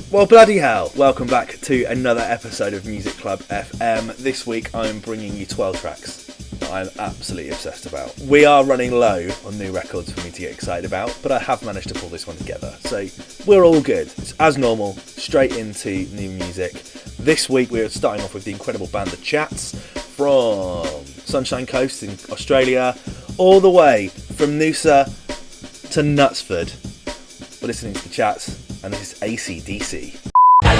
Well, bloody hell, welcome back to another episode of Music Club FM. This week I'm bringing you 12 tracks that I'm absolutely obsessed about. We are running low on new records for me to get excited about, but I have managed to pull this one together, so we're all good. It's as normal, straight into new music. This week we're starting off with the incredible band The Chats from Sunshine Coast in Australia, all the way from Noosa to Knutsford. We're listening to The Chats, and this is ACDC. 5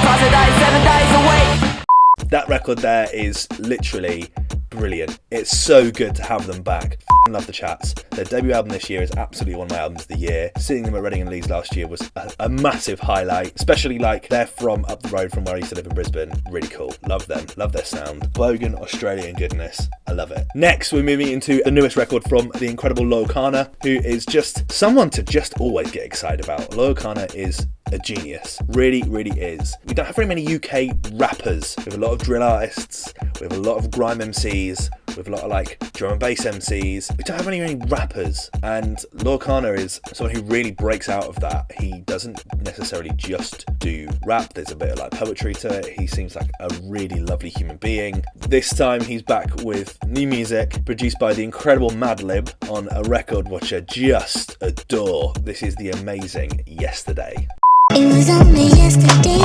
times a day, 7 days a week. That record there is literally brilliant. It's so good to have them back. Love The Chats. Their debut album this year is absolutely one of my albums of the year. Seeing them at Reading and Leeds last year was a massive highlight, especially like they're from up the road from where I used to live in Brisbane. Really cool. Love them. Love their sound. Bogan Australian goodness. I love it. Next, we're moving into the newest record from the incredible Loyle Carner, who is just someone to just always get excited about. Loyle Carner is a genius. Really, really is. We don't have very many UK rappers. We have a lot of drill artists. We have a lot of grime MCs. We have a lot of like drum and bass MCs. We don't have many rappers. And Loyle Carner is someone who really breaks out of that. He doesn't necessarily just do rap. There's a bit of like poetry to it. He seems like a really lovely human being. This time he's back with new music produced by the incredible Madlib on a record which I just adore. This is the amazing Yesterday. It was only yesterday.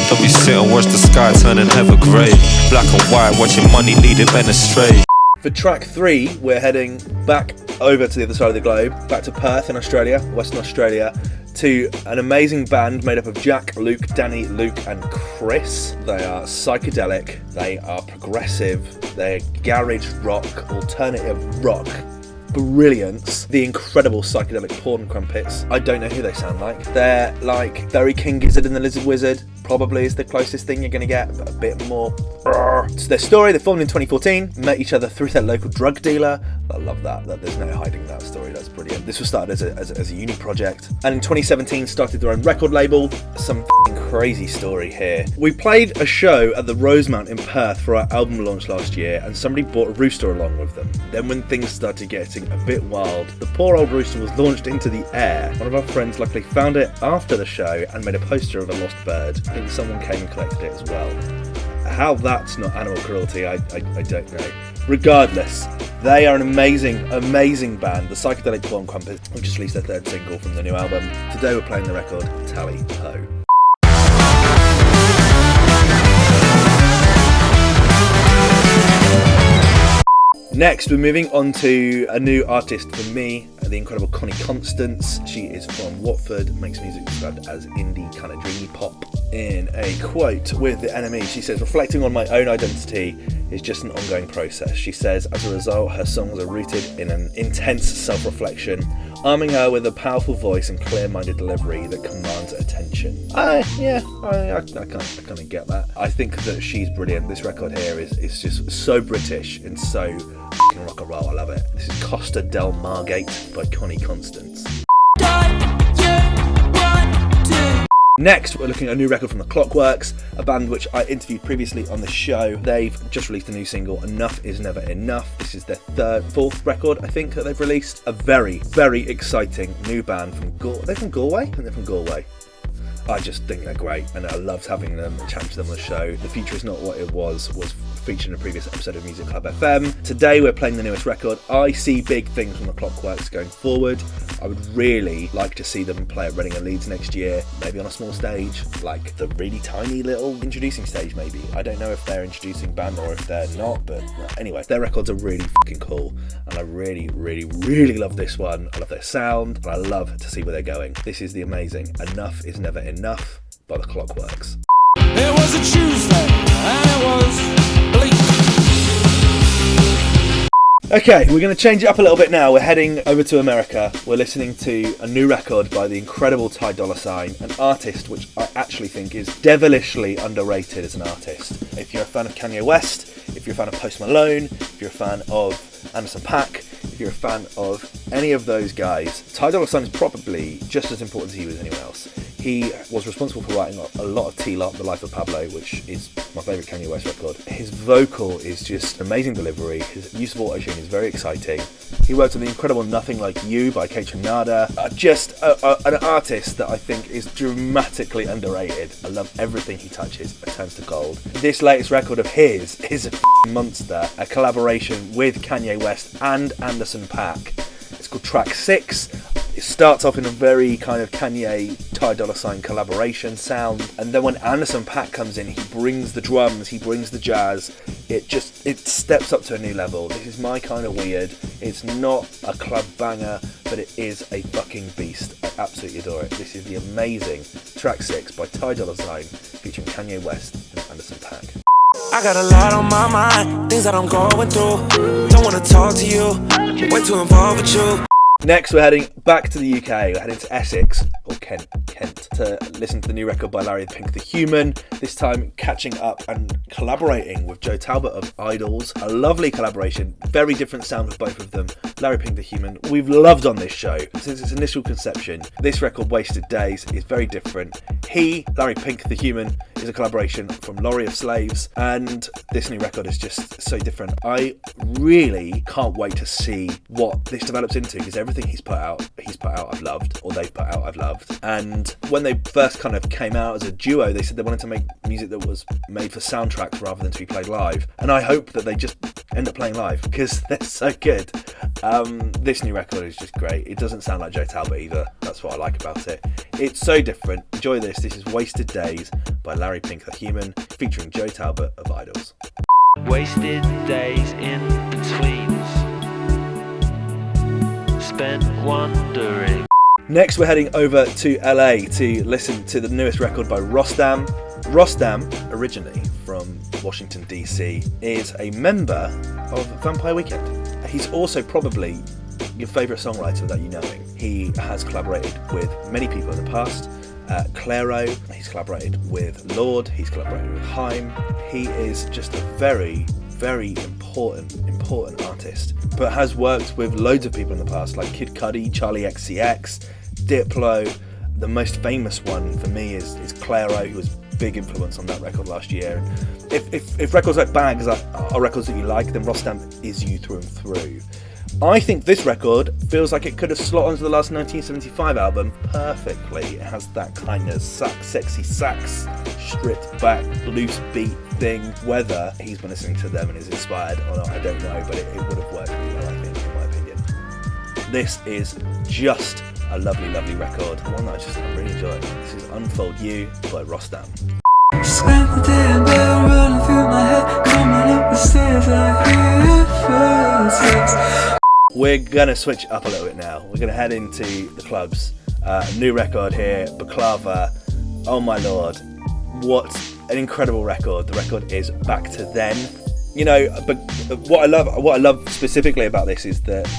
Don't be sit and watch the sky turning ever grey. Black and white, watching money leading men astray. For track 3, we're heading back over to the other side of the globe, back to Perth in Australia, Western Australia, to an amazing band made up of Jack, Luke, Danny, Luke and Chris. They are psychedelic, they are progressive, they're garage rock, alternative rock. Brilliance. The incredible psychedelic porn crumpets. I don't know who they sound like. They're like very King Gizzard and the Lizard Wizard. Probably is the closest thing you're going to get, but a bit more. It's their story. They formed in 2014, met each other through their local drug dealer. I love that there's no hiding that story. That's brilliant. This was started as a uni project, and in 2017 started their own record label. Some crazy story here. We played a show at the Rosemount in Perth for our album launch last year, and somebody brought a rooster along with them. Then when things started getting a bit wild, the poor old rooster was launched into the air. One of our friends luckily found it after the show and made a poster of a lost bird. I think someone came and collected it as well. How that's not animal cruelty, I don't know. Regardless, they are an amazing band. The Psychedelic Blonde have just released their 3rd single from the new album. Today we're playing the record Tally Ho. Next, we're moving on to a new artist for me, the incredible Connie Constance. She is from Watford, makes music described as indie, kind of dreamy pop. In a quote with The Enemy, she says, "Reflecting on my own identity is just an ongoing process." She says, as a result, her songs are rooted in an intense self-reflection, arming her with a powerful voice and clear-minded delivery that commands attention. I kind of get that. I think that she's brilliant. This record here is just so British and so rock and roll. I love it. This is Costa del Margate by Connie Constance. Next, we're looking at a new record from the Clockworks, a band which I interviewed previously on the show. They've just released a new single, Enough Is Never Enough. This is their 4th record, I think, that they've released. A very, very exciting new band from Galway. They're from Galway? I think they're from Galway. I just think they're great, and I loved having them and chatting to them on the show. The Future Is Not What It Was featured in a previous episode of Music Club FM. Today we're playing the newest record. I see big things from the Clockworks going forward. I would really like to see them play at Reading and Leeds next year, maybe on a small stage, like the really tiny little introducing stage maybe. I don't know if they're introducing band or if they're not, but anyway, their records are really fucking cool, and I really, really, really love this one. I love their sound, and I love to see where they're going. This is the amazing Enough Is Never Enough by the Clockworks. It was a Tuesday, and it was bleak. Okay, we're going to change it up a little bit now. We're heading over to America. We're listening to a new record by the incredible Ty Dolla $ign, an artist which I actually think is devilishly underrated as an artist. If you're a fan of Kanye West, if you're a fan of Post Malone, if you're a fan of Anderson .Paak, if you're a fan of any of those guys, Ty Dolla $ign is probably just as important to you as anyone else. He was responsible for writing a lot of T-Lot, The Life of Pablo, which is my favourite Kanye West record. His vocal is just amazing delivery. His use of auto-tune is very exciting. He worked on the incredible Nothing Like You by Kate Nada. Just an artist that I think is dramatically underrated. I love everything he touches. It turns to gold. This latest record of his is a monster. A collaboration with Kanye West and Anderson .Paak. It's called Track 6. It starts off in a very kind of Kanye Ty Dolla $ign collaboration sound, and then when Anderson .Paak comes in, he brings the drums, he brings the jazz. It steps up to a new level. This is my kind of weird. It's not a club banger, but it is a fucking beast. I absolutely adore it. This is the amazing Track 6 by Ty Dolla $ign featuring Kanye West and Anderson .Paak. I got a lot on my mind, things that I'm going through. Don't wanna talk to you, way too involved with you. Next, we're heading back to the UK. We're heading to Essex, or Kent, to listen to the new record by Larry Pink the Human. This time catching up and collaborating with Joe Talbot of Idols. A lovely collaboration, very different sound with both of them. Larry Pink the Human, we've loved on this show since its initial conception. This record, Wasted Days, is very different. Larry Pink the Human, is a collaboration from Laurie of Slaves, and this new record is just so different. I really can't wait to see what this develops into, because everything he's put out I've loved, or they've put out I've loved. And when they first kind of came out as a duo, they said they wanted to make music that was made for soundtracks rather than to be played live, and I hope that they just end up playing live because they're so good. This new record is just great. It doesn't sound like Joe Talbot either. That's what I like about it. It's so different. Enjoy this. This is Wasted Days by Larry Pink the Human featuring Joe Talbot of Idols. Wasted days in betweens, spent wondering. Next, we're heading over to LA to listen to the newest record by Rostam. Rostam, originally from Washington DC, is a member of Vampire Weekend. He's also probably your favourite songwriter without you knowing. He has collaborated with many people in the past. Clairo, he's collaborated with Lord, he's collaborated with Haim. He is just a very, very important artist, but has worked with loads of people in the past, like Kid Cudi, Charlie XCX, Diplo. The most famous one for me is Clairo, who was a big influence on that record last year. If records like Bags are records that you like, then Rostam is you through and through. I think this record feels like it could have slotted onto the last 1975 album perfectly. It has that kind of sexy sax, stripped back, loose beat thing. Whether he's been listening to them and is inspired or not, I don't know, but it would have worked really well, I think, in my opinion. This is just a lovely, lovely record, one that I really enjoy. This is Unfold You by Rostam. Spent the day in bed running through my head, coming up the stairs, I hear footsteps. We're going to switch up a little bit now. We're going to head into the clubs. New record here, Baklava. Oh my lord, what an incredible record. The record is Back to Then. You know, but what I love specifically about this is that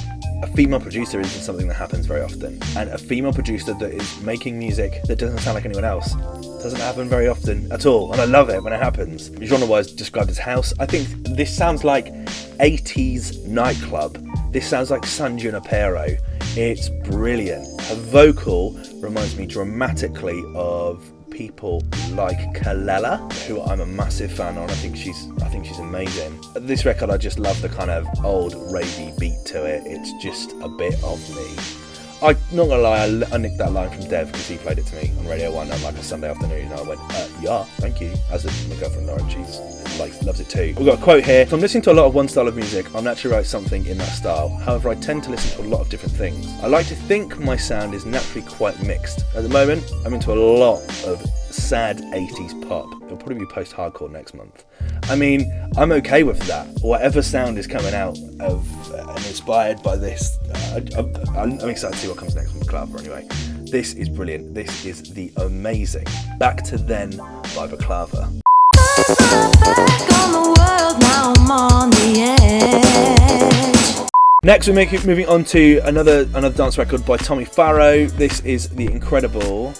a female producer isn't something that happens very often, and a female producer that is making music that doesn't sound like anyone else doesn't happen very often at all, and I love it when it happens. Genre-wise described as house. I think this sounds like 80s nightclub. This sounds like San Junipero. It's brilliant. Her vocal reminds me dramatically of people like Kalela, who I'm a massive fan of. I think she's amazing. This record, I just love the kind of old ravey beat to it. It's just a bit of me. I'm not gonna lie, I nicked that line from Dev because he played it to me on Radio 1 on like a Sunday afternoon, and I went, yeah, thank you. As did my girlfriend Lauren, she's loves it too. We've got a quote here: if I'm listening to a lot of one style of music, I'll naturally write something in that style. However, I tend to listen to a lot of different things. I like to think my sound is naturally quite mixed. At the moment, I'm into a lot of sad 80s pop. It'll probably be post-hardcore next month. I mean, I'm okay with that. Whatever sound is coming out of and inspired by this, I'm excited to see what comes next from Baklava anyway. This is brilliant. This is the amazing Back to Then by Baklava. Back on the world, now I'm on the edge. Next, we're moving on to another dance record by Tommy Farrow. This is the incredible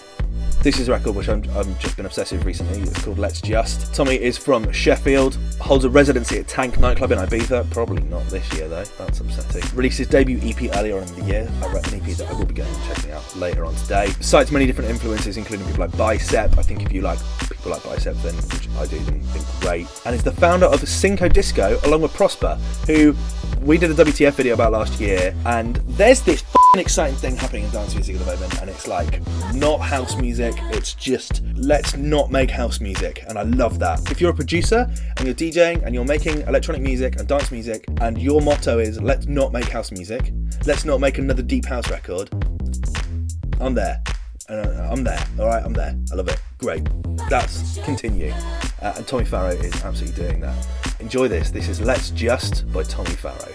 This is a record which I'm just been obsessed with recently. It's called Let's Just. Tommy is from Sheffield, holds a residency at Tank nightclub in Ibiza. Probably not this year though, that's upsetting. Released his debut EP earlier on in the year. I wrote an EP that I will be going and checking out later on today. Cites many different influences, including people like Bicep. I think if you like people like Bicep, then, which I do, then great. And is the founder of Cinco Disco, along with Prosper, who we did a WTF video about last year, and there's this f***ing exciting thing happening in dance music at the moment, and it's like not house music, it's just let's not make house music, and I love that. If you're a producer and you're DJing and you're making electronic music and dance music, and your motto is let's not make house music, let's not make another deep house record, I'm there. I'm there, alright, I'm there. I love it. Great. That's continue. And Tommy Farrow is absolutely doing that. Enjoy this. This is Let's Just by Tommy Farrow.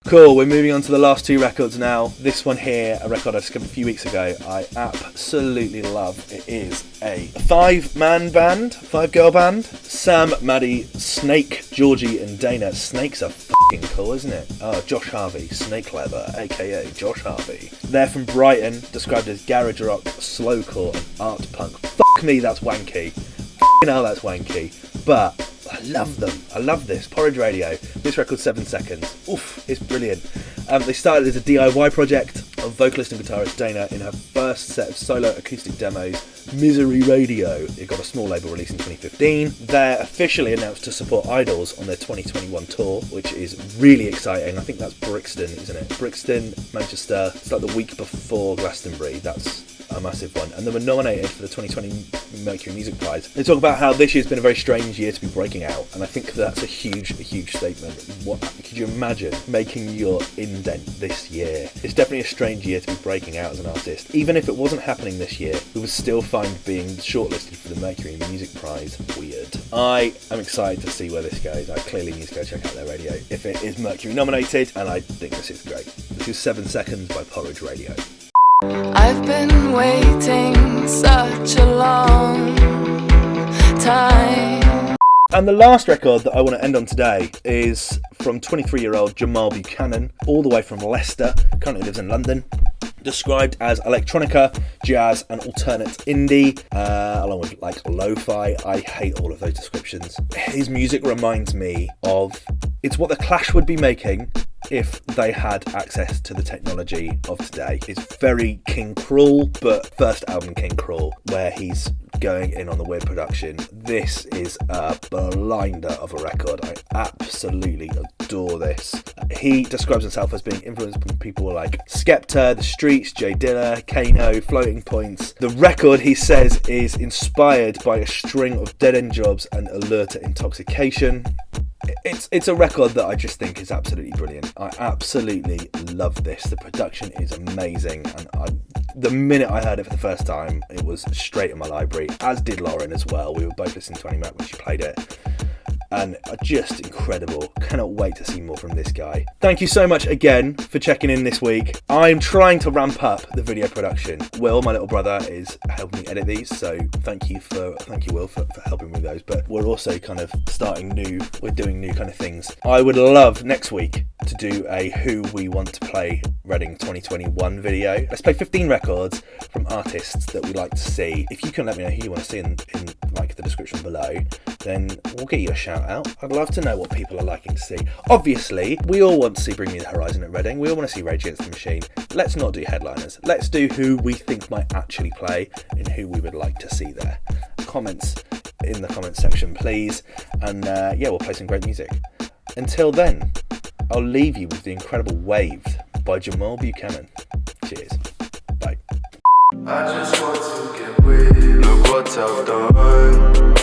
Cool, we're moving on to the last two records now. This one here, a record I discovered a few weeks ago, I absolutely love. It is a 5-man band, 5-girl band. Sam, Maddie, Snake, Georgie and Dana. Snakes are f***ing cool, isn't it? Oh, Josh Harvey, Snake Clever, aka Josh Harvey. They're from Brighton, described as garage rock, slowcore and art punk. Fuck me, that's wanky. F***ing hell, that's wanky. But I love them. I love this. Porridge Radio. This record's 7 seconds. Oof, it's brilliant. They started as a DIY project of vocalist and guitarist Dana in her first set of solo acoustic demos, Misery Radio. It got a small label release in 2015. They're officially announced to support Idols on their 2021 tour, which is really exciting. I think that's Brixton, isn't it? Brixton, Manchester. It's like the week before Glastonbury. That's a massive one, and they were nominated for the 2020 Mercury Music Prize. They talk about how this year's been a very strange year to be breaking out, and I think that's a huge statement. What could you imagine making your indent this year? It's definitely a strange year to be breaking out as an artist. Even if it wasn't happening this year, we would still find being shortlisted for the Mercury Music Prize weird. I am excited to see where this goes. I clearly need to go check out their radio if it is Mercury nominated, and I think this is great. This is 7 Seconds by Porridge Radio. I've been waiting such a long time. And the last record that I want to end on today is from 23-year-old Jamal B Cannon, all the way from Leicester, currently lives in London. Described as electronica, jazz and alternate indie, along with like lo-fi. I hate all of those descriptions. His music reminds me of, it's what the Clash would be making if they had access to the technology of today. It's very King Cruel, but first album King Cruel, where he's going in on the weird production. This is a blinder of a record. I absolutely adore this. He describes himself as being influenced by people like Skepta, The Streets, Jay Dilla, Kano, Floating Points. The record, he says, is inspired by a string of dead-end jobs and allure to intoxication. It's a record that I just think is absolutely brilliant. I absolutely love this. The production is amazing, and the minute I heard it for the first time, it was straight in my library, as did Lauren as well. We were both listening to Annie Mac when she played it. And just incredible. Cannot wait to see more from this guy. Thank you so much again for checking in this week. I'm trying to ramp up the video production. Will, my little brother, is helping me edit these, so thank you Will for helping with those. But we're also kind of we're doing new kind of things. I would love next week to do a Who We Want to Play Reading 2021 video. Let's play 15 records from artists that we like to see. If you can let me know who you want to see in like the description below, then we'll get you a shout out. I'd love to know what people are liking to see. Obviously, we all want to see Bring Me the Horizon at Reading. We all want to see Rage Against the Machine. Let's not do headliners. Let's do who we think might actually play and who we would like to see there. Comments in the comments section, please. And we'll play some great music. Until then, I'll leave you with the incredible Waved by Jamal B Cannon. Cheers. Bye. I just want to get with. Look what I've done.